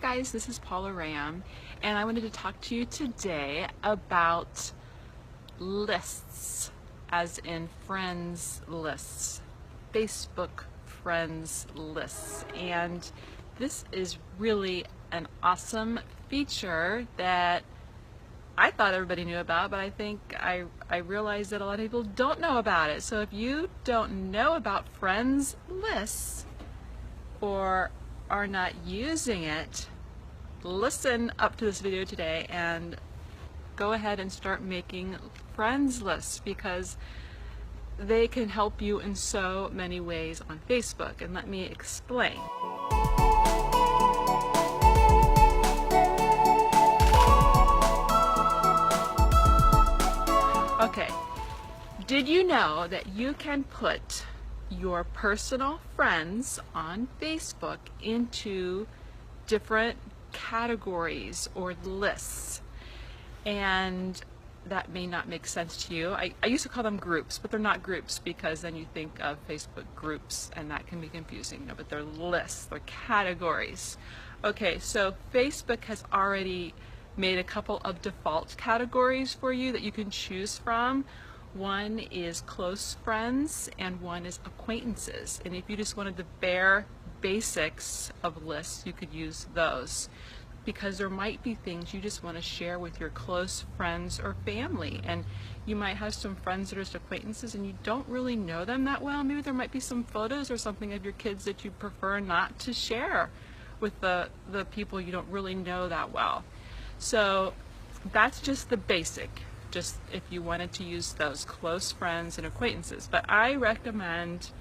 guys, this is Paula Ram, and I wanted to talk to you today about lists, as in friends lists, Facebook friends lists. And this is really an awesome feature that I thought everybody knew about, but I think I realized that a lot of people don't know about it. So if you don't know about friends lists or are not using it, listen up to this video today and go ahead and start making friends lists, because they can help you in so many ways on Facebook. And let me explain. Okay, did you know that you can put your personal friends on Facebook into different categories or lists? And that may not make sense to you. I used to call them groups, but they're not groups, because then you think of Facebook groups and that can be confusing. No, but they're lists, they're categories. Okay, so Facebook has already made a couple of default categories for you that you can choose from. One is close friends and one is acquaintances. And if you just wanted the bare basics of lists, you could use those, because there might be things you just want to share with your close friends or family. And you might have some friends that are just acquaintances and you don't really know them that well. Maybe there might be some photos or something of your kids that you prefer not to share with the people you don't really know that well. So that's just the basic, just if you wanted to use those close friends and acquaintances. But I recommend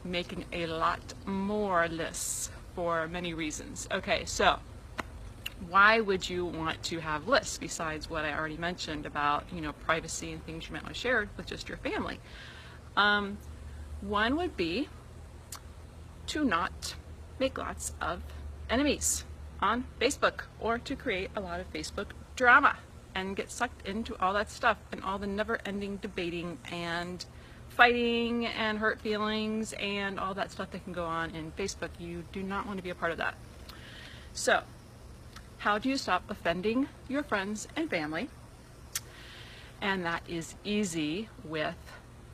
making a lot more lists for many reasons. Okay, so why would you want to have lists besides what I already mentioned about, privacy and things you might want to share with just your family? One would be to not make lots of enemies on Facebook, or to create a lot of Facebook drama and get sucked into all that stuff and all the never-ending debating and fighting and hurt feelings and all that stuff that can go on in Facebook. You do not want to be a part of that. So, how do you stop offending your friends and family? And that is easy with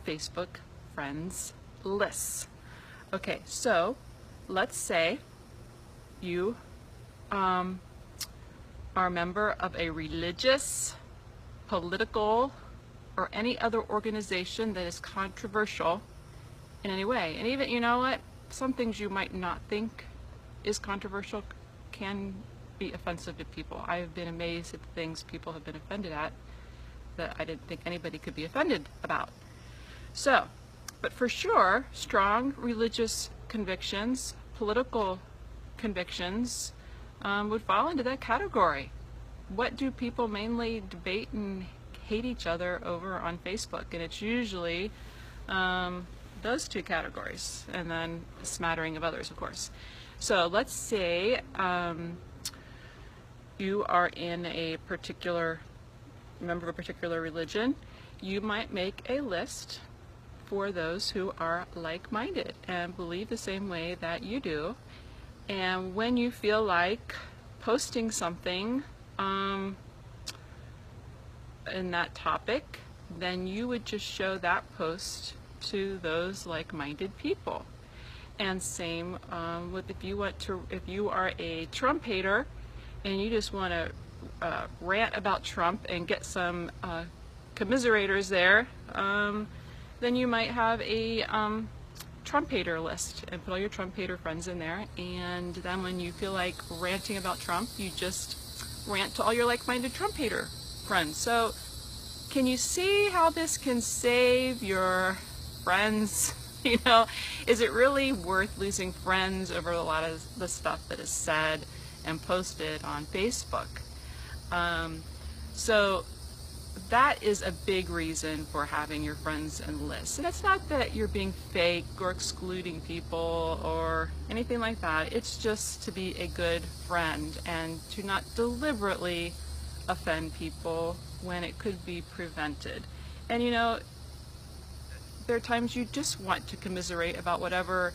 Facebook friends lists. Okay, so let's say you are a member of a religious, political, or any other organization that is controversial in any way. And even, you know what, some things you might not think is controversial can be offensive to people. I have been amazed at the things people have been offended at that I didn't think anybody could be offended about. So, but for sure, strong religious convictions, political convictions would fall into that category. What do people mainly debate and hate each other over on Facebook? And it's usually those two categories, and then a smattering of others, of course. So let's say you are in a particular member of a particular religion. You might make a list for those who are like-minded and believe the same way that you do. And when you feel like posting something in that topic, then you would just show that post to those like-minded people. And same with if you are a Trump hater and you just want to rant about Trump and get some commiserators there, then you might have a Trump hater list and put all your Trump hater friends in there. And then when you feel like ranting about Trump, you just rant to all your like-minded Trump hater friends. So can you see how this can save your friends? Is it really worth losing friends over a lot of the stuff that is said and posted on Facebook? So that is a big reason for having your friends and lists. And it's not that you're being fake or excluding people or anything like that. It's just to be a good friend and to not deliberately offend people when it could be prevented. And there are times you just want to commiserate about whatever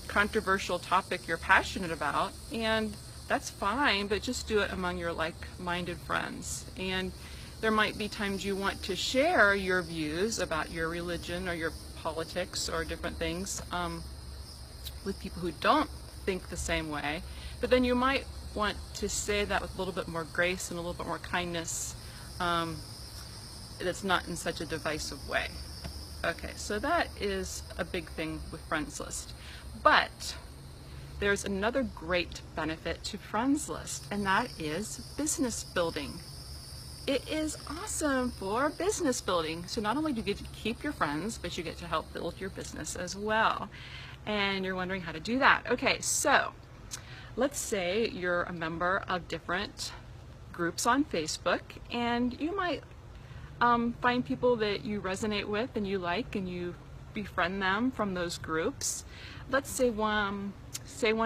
controversial topic you're passionate about, and that's fine, but just do it among your like-minded friends. And there might be times you want to share your views about your religion or your politics or different things with people who don't think the same way, but then you might want to say that with a little bit more grace and a little bit more kindness, that's not in such a divisive way. Okay, so that is a big thing with Friends List. But there's another great benefit to Friends List, and that is business building. It is awesome for business building. So not only do you get to keep your friends, but you get to help build your business as well. And you're wondering how to do that. Okay, so let's say you're a member of different groups on Facebook, and you might find people that you resonate with and you like, and you befriend them from those groups. Let's say one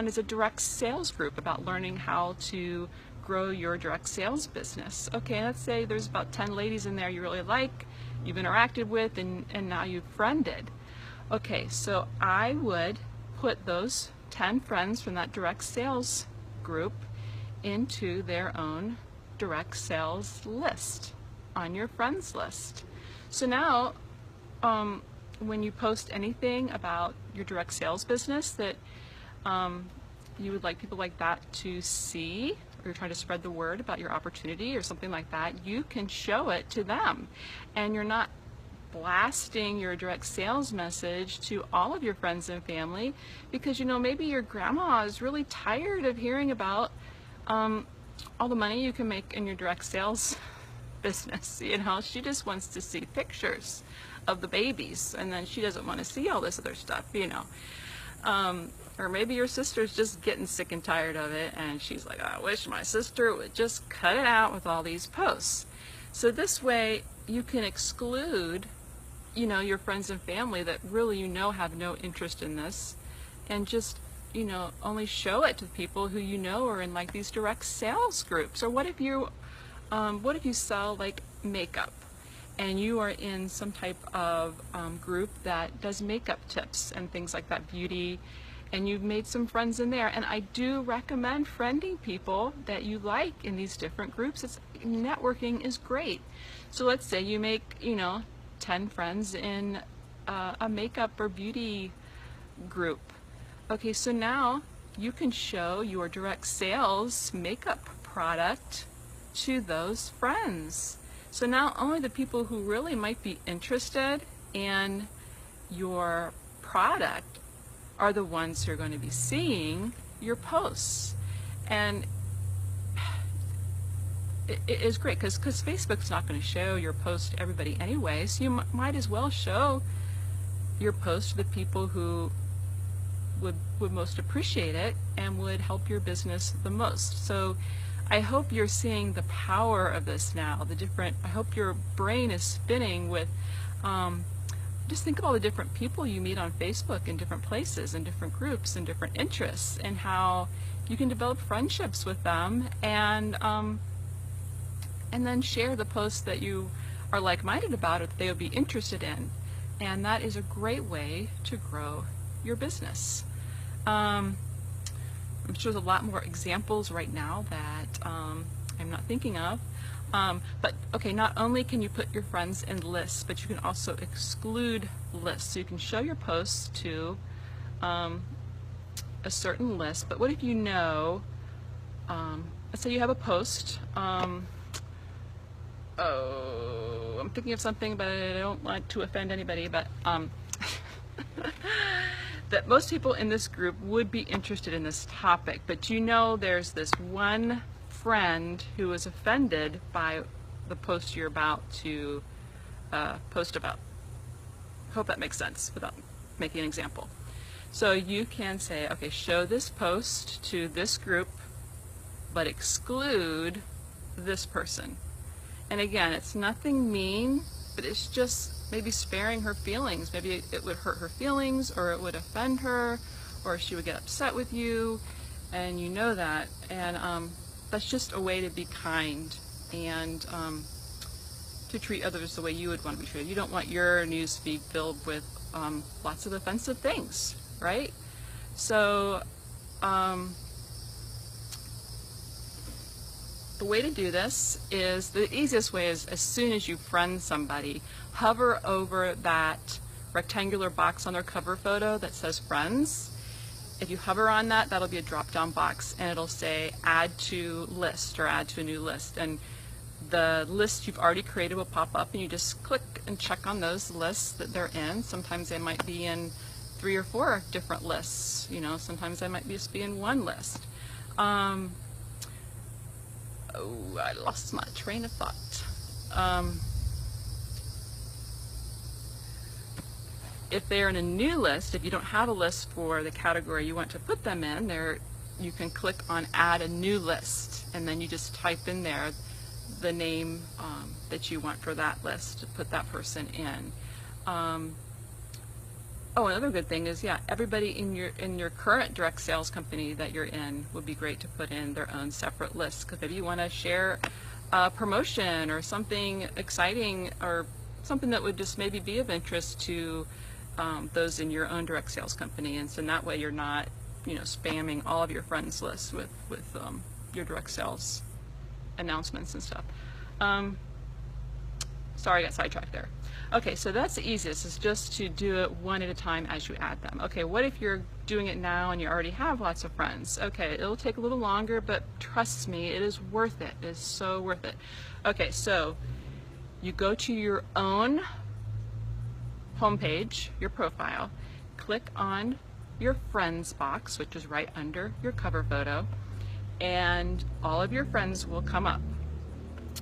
is a direct sales group about learning how to grow your direct sales business. Okay, let's say there's about 10 ladies in there you really like, you've interacted with, and now you've friended. Okay, so I would put those 10 friends from that direct sales group into their own direct sales list on your friends list. So now when you post anything about your direct sales business that you would like people like that to see, or you're trying to spread the word about your opportunity or something like that, you can show it to them. And you're not blasting your direct sales message to all of your friends and family, because maybe your grandma is really tired of hearing about all the money you can make in your direct sales business. She just wants to see pictures of the babies, and then she doesn't want to see all this other stuff. Or maybe your sister's just getting sick and tired of it, and she's like, I wish my sister would just cut it out with all these posts. So this way you can exclude your friends and family that really have no interest in this, and just only show it to people who are in like these direct sales groups. Or what if you sell like makeup, and you are in some type of group that does makeup tips and things like that, beauty, and you've made some friends in there. And I do recommend friending people that you like in these different groups. Networking is great. So let's say you make 10 friends in a makeup or beauty group. Okay, so now you can show your direct sales makeup product to those friends. So now only the people who really might be interested in your product are the ones who are going to be seeing your posts. And it is great because Facebook's not going to show your post to everybody anyway, so you might as well show your post to the people who would most appreciate it and would help your business the most. So I hope you're seeing the power of this now. I hope your brain is spinning with just think of all the different people you meet on Facebook in different places and different groups and different interests, and how you can develop friendships with them, and then share the posts that you are like-minded about or that they would be interested in. And that is a great way to grow your business. I'm sure there's a lot more examples right now that I'm not thinking of. But okay, not only can you put your friends in lists, but you can also exclude lists. So you can show your posts to a certain list. But what if let's say you have a post, I'm thinking of something, but I don't want to offend anybody, but that most people in this group would be interested in this topic, but there's this one friend who is offended by the post you're about to post about. Hope that makes sense without making an example. So you can say, okay, show this post to this group, but exclude this person. And again, it's nothing mean, but it's just maybe sparing her feelings. Maybe it would hurt her feelings, or it would offend her, or she would get upset with you, and you know that. And that's just a way to be kind and to treat others the way you would want to be treated. You don't want your news feed filled with lots of offensive things, right? So the way to do this is, the easiest way is, as soon as you friend somebody, hover over that rectangular box on their cover photo that says friends. If you hover on that, that'll be a drop-down box, and it'll say add to list or add to a new list. And the list you've already created will pop up, and you just click and check on those lists that they're in. Sometimes they might be in 3 or 4 different lists. You know, sometimes they might just be in one list. Oh, I lost my train of thought. If they're in a new list, if you don't have a list for the category you want to put them in, you can click on add a new list, and then you just type in there the name that you want for that list to put that person in. Oh, another good thing is, yeah, everybody in your current direct sales company that you're in would be great to put in their own separate lists, because maybe you want to share a promotion or something exciting, or something that would just maybe be of interest to those in your own direct sales company, and so that way you're not, you know, spamming all of your friends lists with your direct sales announcements and stuff. Sorry, I got sidetracked there. Okay, so that's the easiest, is just to do it one at a time as you add them. Okay, what if you're doing it now and you already have lots of friends? Okay, it'll take a little longer, but trust me, it is worth it. It is so worth it. Okay, so you go to your own homepage, your profile, click on your friends box, which is right under your cover photo, and all of your friends will come up.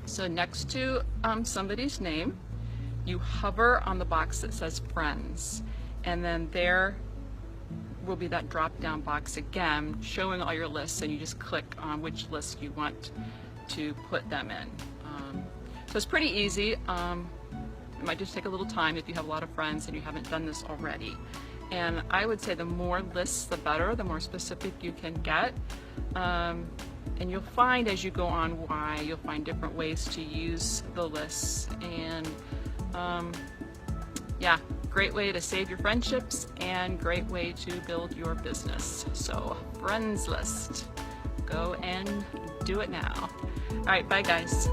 So next to somebody's name, you hover on the box that says friends, and then there will be that drop down box again showing all your lists, and you just click on which list you want to put them in. So it's pretty easy. It might just take a little time if you have a lot of friends and you haven't done this already. And I would say the more lists the better, the more specific you can get. And you'll find as you go on why, you'll find different ways to use the lists. And yeah, great way to save your friendships and great way to build your business. So friends list, go and do it now. All right, bye guys.